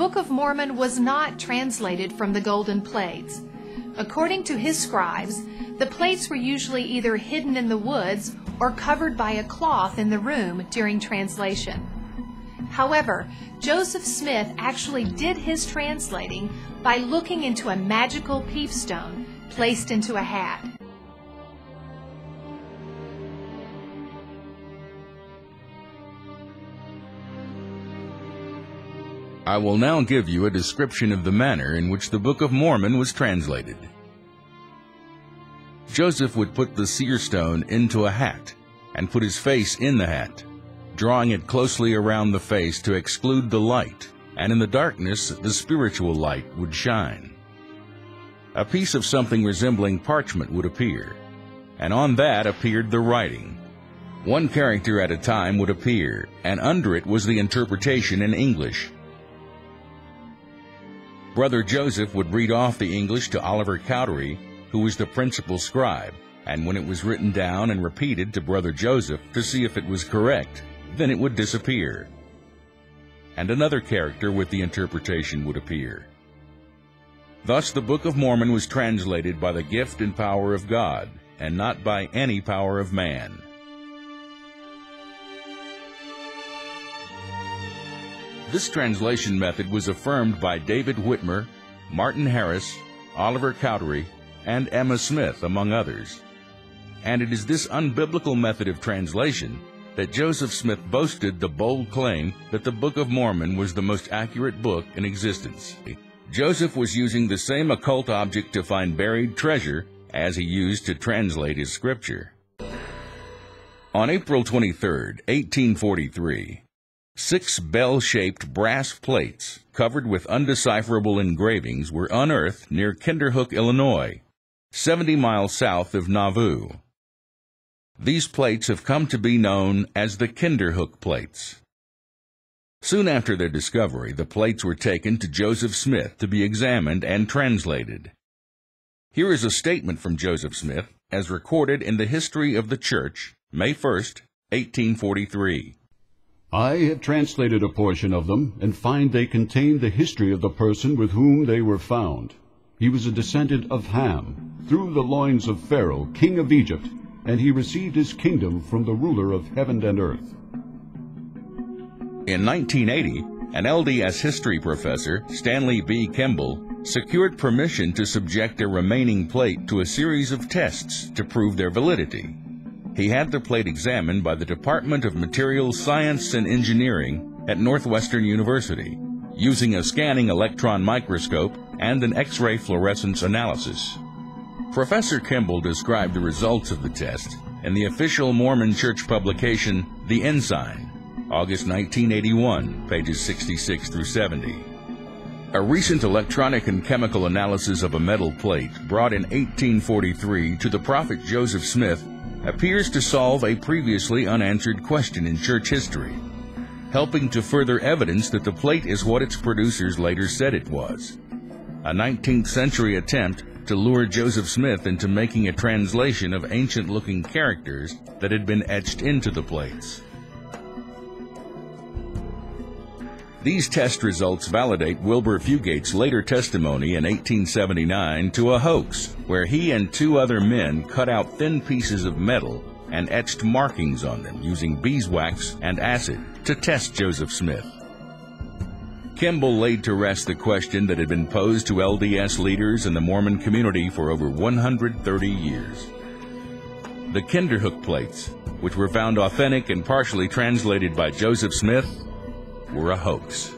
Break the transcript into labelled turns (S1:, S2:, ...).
S1: Book of Mormon was not translated from the golden plates. According to his scribes, the plates were usually either hidden in the woods or covered by a cloth in the room during translation. However, Joseph Smith actually did his translating by looking into a magical peepstone placed into a hat.
S2: I will now give you a description of the manner in which the Book of Mormon was translated. Joseph would put the seer stone into a hat and put his face in the hat, drawing it closely around the face to exclude the light, and in the darkness the spiritual light would shine. A piece of something resembling parchment would appear, and on that appeared the writing. One character at a time would appear, and under it was the interpretation in English. Brother Joseph would read off the English to Oliver Cowdery, who was the principal scribe, and when it was written down and repeated to Brother Joseph to see if it was correct, then it would disappear, and another character with the interpretation would appear. Thus the Book of Mormon was translated by the gift and power of God, and not by any power of man. This translation method was affirmed by David Whitmer, Martin Harris, Oliver Cowdery, and Emma Smith, among others. And it is this unbiblical method of translation that Joseph Smith boasted the bold claim that the Book of Mormon was the most accurate book in existence. Joseph was using the same occult object to find buried treasure as he used to translate his scripture. On April 23, 1843, 6 bell-shaped brass plates covered with undecipherable engravings were unearthed near Kinderhook, Illinois, 70 miles south of Nauvoo. These plates have come to be known as the Kinderhook plates. Soon after their discovery, the plates were taken to Joseph Smith to be examined and translated. Here is a statement from Joseph Smith, as recorded in the History of the Church, May 1, 1843.
S3: I have translated a portion of them, and find they contain the history of the person with whom they were found. He was a descendant of Ham, through the loins of Pharaoh, king of Egypt, and he received his kingdom from the ruler of heaven and earth.
S2: In 1980, an LDS history professor, Stanley B. Kimball, secured permission to subject a remaining plate to a series of tests to prove their validity. He had the plate examined by the Department of Materials Science and Engineering at Northwestern University, using a scanning electron microscope and an X-ray fluorescence analysis. Professor Kimball described the results of the test in the official Mormon Church publication, The Ensign, August 1981, pages 66 through 70. A recent electronic and chemical analysis of a metal plate brought in 1843 to the prophet Joseph Smith appears to solve a previously unanswered question in church history, helping to further evidence that the plate is what its producers later said it was. A 19th century attempt to lure Joseph Smith into making a translation of ancient-looking characters that had been etched into the plates. These test results validate Wilbur Fugate's later testimony in 1879 to a hoax where he and 2 other men cut out thin pieces of metal and etched markings on them using beeswax and acid to test Joseph Smith. Kimball laid to rest the question that had been posed to LDS leaders in the Mormon community for over 130 years. The Kinderhook plates, which were found authentic and partially translated by Joseph Smith, were a hoax.